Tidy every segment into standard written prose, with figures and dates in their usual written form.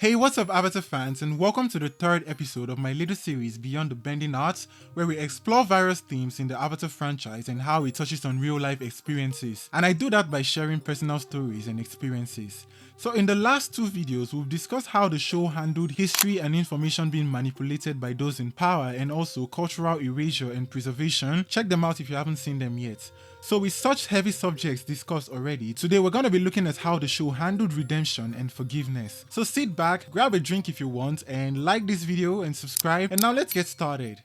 Hey, what's up Avatar fans, and welcome to the third episode of my little series Beyond the Bending Arts, where we explore various themes in the Avatar franchise and how it touches on real life experiences. And I do that by sharing personal stories and experiences. So in the last two videos, we've discussed how the show handled history and information being manipulated by those in power, and also cultural erasure and preservation. Check them out if you haven't seen them yet. So with such heavy subjects discussed already, today we're going to be looking at how the show handled redemption and forgiveness. So sit back, grab a drink if you want, and like this video and subscribe, and now let's get started.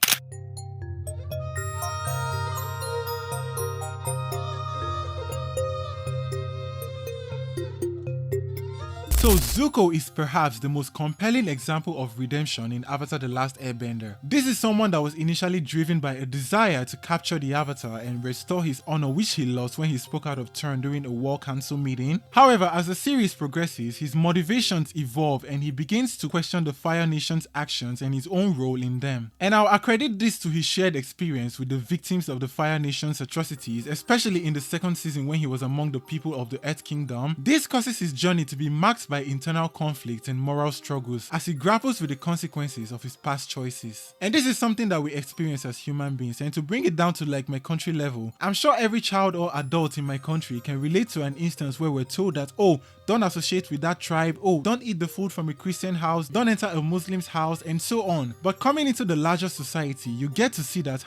So Zuko is perhaps the most compelling example of redemption in Avatar: The Last Airbender. This is someone that was initially driven by a desire to capture the Avatar and restore his honor, which he lost when he spoke out of turn during a War Council meeting. However, as the series progresses, his motivations evolve and he begins to question the Fire Nation's actions and his own role in them. And I'll accredit this to his shared experience with the victims of the Fire Nation's atrocities, especially in the second season when he was among the people of the Earth Kingdom. This causes his journey to be marked by internal conflict and moral struggles as he grapples with the consequences of his past choices. And this is something that we experience as human beings, and to bring it down to like my country level, I'm sure every child or adult in my country can relate to an instance where we're told that, oh, don't associate with that tribe, oh, don't eat the food from a Christian house, don't enter a Muslim's house, and so on. But coming into the larger society, you get to see that,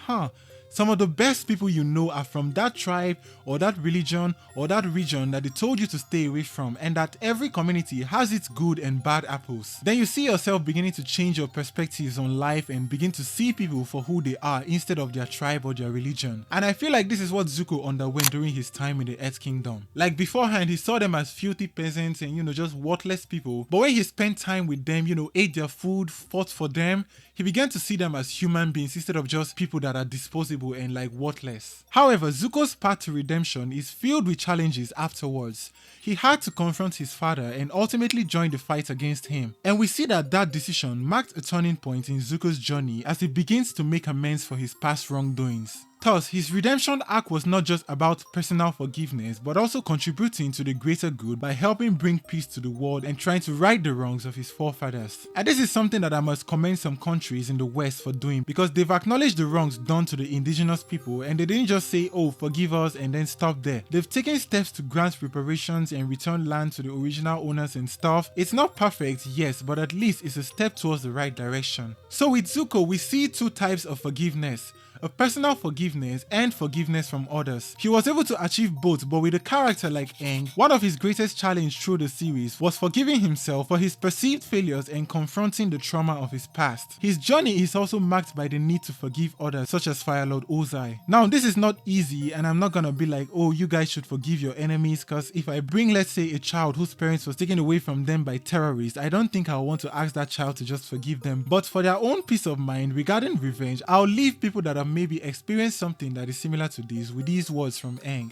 some of the best people you know are from that tribe or that religion or that region that they told you to stay away from, and that every community has its good and bad apples. Then you see yourself beginning to change your perspectives on life and begin to see people for who they are instead of their tribe or their religion. And I feel like this is what Zuko underwent during his time in the Earth Kingdom. Like beforehand, he saw them as filthy peasants and just worthless people. But when he spent time with them, ate their food, fought for them, he began to see them as human beings instead of just people that are disposable and like worthless. However, Zuko's path to redemption is filled with challenges afterwards. He had to confront his father and ultimately join the fight against him. And we see that decision marked a turning point in Zuko's journey as he begins to make amends for his past wrongdoings. Thus, his redemption arc was not just about personal forgiveness, but also contributing to the greater good by helping bring peace to the world and trying to right the wrongs of his forefathers. And this is something that I must commend some countries in the West for doing, because they've acknowledged the wrongs done to the indigenous people, and they didn't just say, oh, forgive us, and then stop there. They've taken steps to grant reparations and return land to the original owners and stuff. It's not perfect, yes, but at least it's a step towards the right direction. So with Zuko, we see two types of forgiveness: a personal forgiveness and forgiveness from others. He was able to achieve both, but with a character like Aang, one of his greatest challenges through the series was forgiving himself for his perceived failures and confronting the trauma of his past. His journey is also marked by the need to forgive others, such as Fire Lord Ozai. Now, this is not easy, and I'm not gonna be like, oh, you guys should forgive your enemies, because if I bring, let's say, a child whose parents was taken away from them by terrorists, I don't think I'll want to ask that child to just forgive them. But for their own peace of mind regarding revenge, I'll leave people that have maybe experienced something that is similar to this with these words from Aang.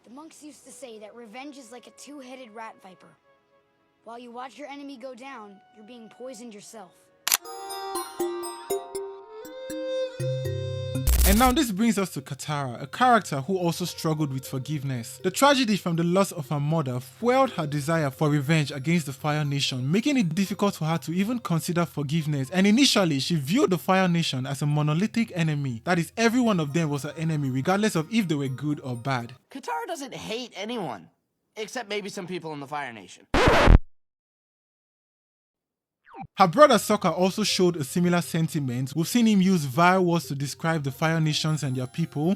The monks used to say that revenge is like a two-headed rat viper. While you watch your enemy go down, you're being poisoned yourself. And now this brings us to Qatara, a character who also struggled with forgiveness. The tragedy from the loss of her mother fueled her desire for revenge against the Fire Nation, making it difficult for her to even consider forgiveness. And initially, she viewed the Fire Nation as a monolithic enemy. That is, every one of them was her enemy, regardless of if they were good or bad. Qatara doesn't hate anyone, except maybe some people in the Fire Nation. Her brother Sokka also showed a similar sentiment. We've seen him use vile words to describe the Fire Nations and their people.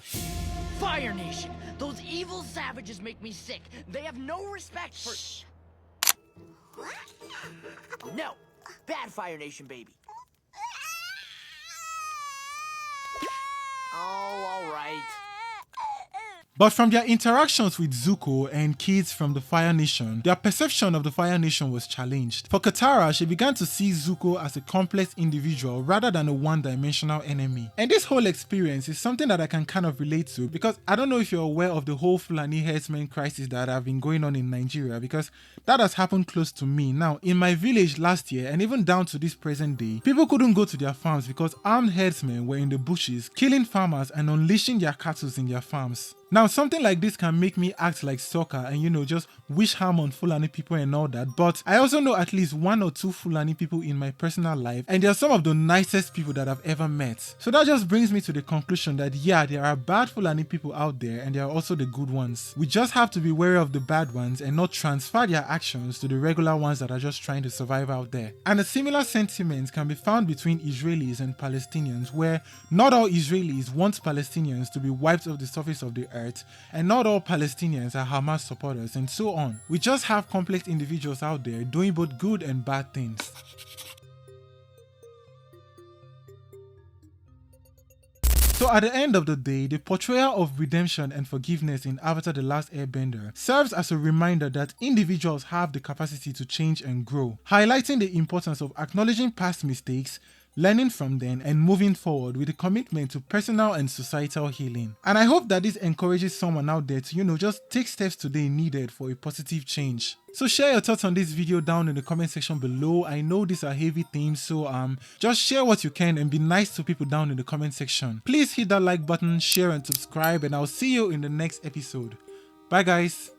Fire Nation! Those evil savages make me sick. They have no respect for... Shh. No! Bad Fire Nation, baby. Oh, alright. But from their interactions with Zuko and kids from the Fire Nation, their perception of the Fire Nation was challenged. For Qatara, she began to see Zuko as a complex individual rather than a one-dimensional enemy. And this whole experience is something that I can kind of relate to, because I don't know if you're aware of the whole Fulani herdsmen crisis that have been going on in Nigeria, because that has happened close to me. Now, in my village last year, and even down to this present day, people couldn't go to their farms because armed herdsmen were in the bushes, killing farmers and unleashing their cattle in their farms. Now, something like this can make me act like Sokka and just wish harm on Fulani people and all that, but I also know at least 1 or 2 Fulani people in my personal life, and they are some of the nicest people that I've ever met. So that just brings me to the conclusion that yeah, there are bad Fulani people out there and there are also the good ones. We just have to be wary of the bad ones and not transfer their actions to the regular ones that are just trying to survive out there. And a similar sentiment can be found between Israelis and Palestinians, where not all Israelis want Palestinians to be wiped off the surface of the earth, and not all Palestinians are Hamas supporters, and so on. We just have complex individuals out there doing both good and bad things. So at the end of the day, the portrayal of redemption and forgiveness in Avatar: The Last Airbender serves as a reminder that individuals have the capacity to change and grow, highlighting the importance of acknowledging past mistakes, learning from them, and moving forward with a commitment to personal and societal healing. And I hope that this encourages someone out there to, just take steps today needed for a positive change. So share your thoughts on this video down in the comment section below. I know these are heavy themes, so just share what you can and be nice to people down in the comment section. Please hit that like button, share and subscribe, and I'll see you in the next episode. Bye guys.